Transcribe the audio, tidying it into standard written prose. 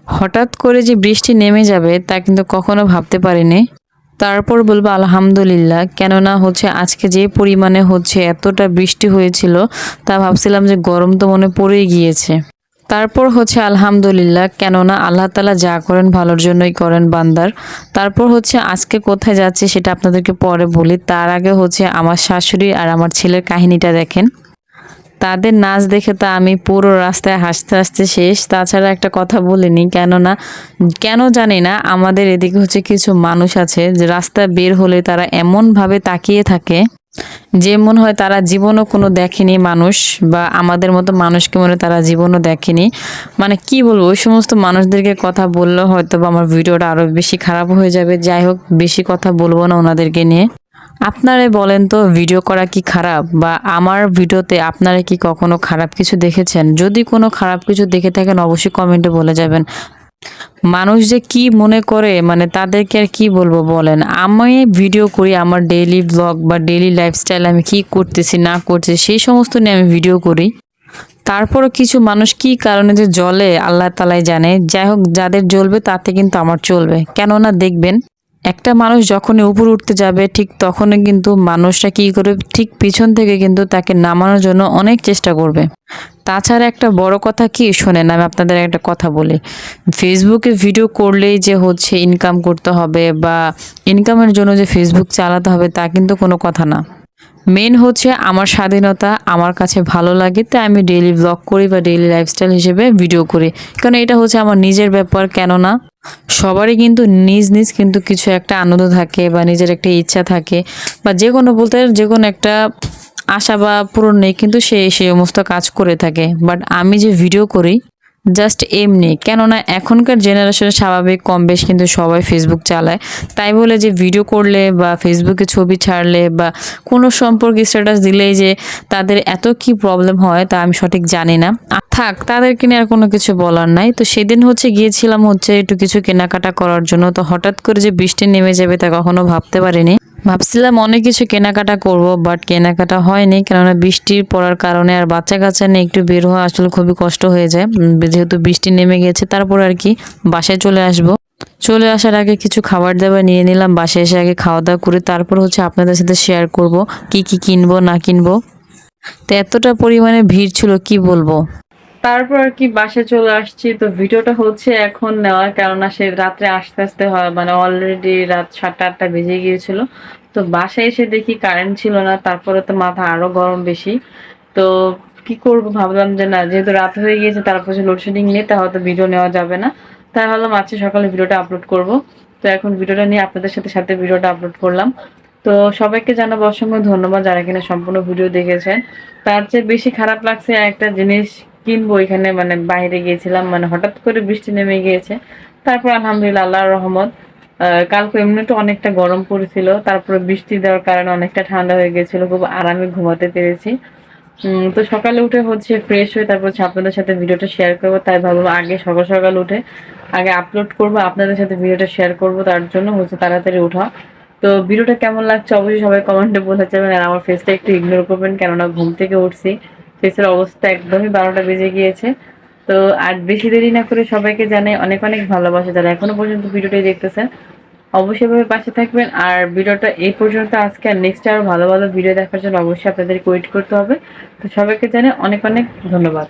হঠাৎ করে যে বৃষ্টি নেমে যাবে তা কিন্তু কখনো ভাবতে পারিনি। তারপর বলবো আলহামদুলিল্লাহ। কেননা আজকে যে পরিমাণে এতটা বৃষ্টি হয়েছিল তা ভাবছিলাম যে গরম তো মনে পড়েই গিয়েছে। তারপর আলহামদুলিল্লাহ, কেননা আল্লাহ তাআলা যা করেন ভালোর জন্যই করেন বান্দার। তারপর আজকে কোথায় যাচ্ছি সেটা আপনাদেরকে পরে বলি। তার আগে আমার শাশুড়ি আর আমার ছেলের কাহিনীটা দেখেন। তাদের নাচ দেখে তো আমি পুরো রাস্তায় হাসতে হাসতে শেষ। তাছাড়া একটা কথা বলিনি, কেননা কেন জানি না আমাদের এদিকে কিছু মানুষ আছে যে রাস্তায় বের হলে তারা এমনভাবে তাকিয়ে থাকে যে মনে হয় তারা জীবনও কোনো দেখেনি মানুষ, বা আমাদের মতো মানুষকে মনে হয় তারা জীবনও দেখেনি। মানে কি বলবো, ওই সমস্ত মানুষদেরকে কথা বললে হয়তো বা আমার ভিডিওটা আরো বেশি খারাপ হয়ে যাবে। যাই হোক, বেশি কথা বলবো না ওনাদেরকে নিয়ে। আপনারা বলেন তো ভিডিও করা কি খারাপ? বা আমার ভিডিওতে আপনারা কি কখনো খারাপ কিছু দেখেছেন? যদি কোনো খারাপ কিছু দেখে থাকেন অবশ্যই কমেন্টে বলে যাবেন। মানুষ যে কি মনে করে, মানে তাদেরকে আর কি বলবো বলেন। আমি ভিডিও করি আমার ডেইলি ব্লগ বা ডেইলি লাইফস্টাইল, আমি কি করতেছি না করতেছি সেই সমস্ত নিয়ে আমি ভিডিও করি। তারপরও কিছু মানুষ কি কারণে যে জ্বলে আল্লাহ তাআলাই জানে। যাই হোক, যাদের জ্বলবে তাতে কিন্তু আমার চলবে। কেননা দেখবেন, একটা মানুষ যখনই উপরে উঠতে যাবে ঠিক তখনই কিন্তু মানুষটা কি করবে, ঠিক পিছন থেকে কিন্তু তাকে নামানোর জন্য অনেক চেষ্টা করবে। তাছাড়া একটা বড় কথা কি শোনেন, আমি আপনাদের একটা কথা বলি। ফেসবুকে ভিডিও করলেই যে ইনকাম করতে হবে বা ইনকামের জন্য যে ফেসবুক চালাতে হবে তা কিন্তু কোনো কথা না। মেন আমার স্বাধীনতা, আমার কাছে ভালো লাগে তাই আমি ডেইলি ব্লগ করি বা ডেইলি লাইফস্টাইল হিসেবে ভিডিও করি। কারণ এটা আমার নিজের ব্যাপার। কেননা সবারই কিন্তু নিজ নিজ কিন্তু কিছু একটা আনন্দ থাকে বা নিজের একটা ইচ্ছা থাকে, বা যে কোনো বলতে যে কোনো একটা আশা বা পূরণ নেই কিন্তু সে সেই সমস্ত কাজ করে থাকে। বাট আমি যে ভিডিও করি জাস্ট এমনি, কেননা এখনকার জেনারেশনে স্বাভাবিক কম বেশ কিন্তু সবাই ফেসবুক চালায়। তাই বলে যে ভিডিও করলে বা ফেসবুকে ছবি ছাড়লে বা কোনো সম্পর্কে স্ট্যাটাস দিলেই যে তাদের এত কি প্রবলেম হয় তা আমি সঠিক জানি না। থাক, তাদেরকে নিয়ে আর কোনো কিছু বলার নাই। তো সেদিন গিয়েছিলাম একটু কিছু কেনাকাটা করার জন্য। তো হঠাৎ করে যে বৃষ্টি নেমে যাবে তা কখনো ভাবতে পারিনি। ভাবছিলাম অনেক কিছু কেনাকাটা করব, বাট কেনাকাটা হয়নি। কেননা বৃষ্টির পড়ার কারণে আর বাচ্চা কাচ্চা নিয়ে একটু বের হওয়া আসলে খুবই কষ্ট হয়ে যায়। যেহেতু বৃষ্টি নেমে গেছে, তারপর আর কি বাসায় চলে আসব। চলে আসার আগে কিছু খাবার দাবার নিয়ে নিলাম। বাসায় এসে আগে খাওয়া দাওয়া করে তারপর আপনাদের সাথে শেয়ার করব কি কি কিনবো না কিনবো। তো এতটা পরিমাণে ভিড় ছিল কি বলবো। তারপর আর কি বাসায় চলে আসছি। তো ভিডিওটা এখন নেওয়া, কেননা সে রাত্রে আস্তে আস্তে হয়, মানে অলরেডি রাত 7টা 8টা বেজে গিয়েছিল। তো বাসায় এসে দেখি কারেন্ট ছিল না। তারপরে তো মাথা আরো গরম বেশি। তো কি করব, ভাবলাম যে না, যেহেতু রাত হয়ে গিয়েছে তারপর লোডশেডিং নিয়ে তা হয়তো ভিডিও নেওয়া যাবে না। তাই ভাবলাম আজকে সকালে ভিডিওটা আপলোড করব। তো এখন ভিডিওটা নিয়ে আপনাদের সাথে সাথে ভিডিওটা আপলোড করলাম। তো সবাইকে জানাবো অসংখ্য ধন্যবাদ যারা কিনা সম্পূর্ণ ভিডিও দেখেছেন। তার চেয়ে বেশি খারাপ লাগছে একটা জিনিস কিনবো, এখানে মানে বাইরে গিয়েছিলাম, মানে হঠাৎ করে বৃষ্টি নেমে গিয়েছে। তারপর আলহামদুলিল্লাহ আল্লাহর রহমত, কালকে এমনি তো অনেকটা গরম পড়েছিল, তারপরে বৃষ্টি দেওয়ার কারণে অনেকটা ঠান্ডা হয়ে গেছিল, খুব আরামে ঘুমাতে পেরেছি। তো সকালে উঠে ফ্রেশ হয়ে তারপর আপনাদের সাথে ভিডিওটা শেয়ার করবো। তাই ভাবলাম আগে সকাল সকাল উঠে আগে আপলোড করবো, আপনাদের সাথে ভিডিওটা শেয়ার করবো, তার জন্য তাড়াতাড়ি উঠা। তো ভিডিওটা কেমন লাগছে অবশ্যই সবাই কমেন্টে বলে যাবেন। আর আমার ফেসটা একটু ইগনোর করবেন, কেননা ঘুম থেকে উঠছি, ফেসের অবস্থা একদমই 12টা বেজে গিয়েছে। তো আর বেশি দেরি না করে সবাইকে জানাই অনেক অনেক ভালোবাসা যারা এখনো পর্যন্ত ভিডিওটি দেখতেছেন। অবশ্যই ভাবে পাশে থাকবেন। আর ভিডিওটা এই পর্যন্ত আজকে, আর নেক্সট আরো ভালো ভালো ভিডিও দেখার জন্য অবশ্যই আপনাদেরকে ওয়েট করতে হবে। তো সবাইকে জানাই অনেক অনেক ধন্যবাদ।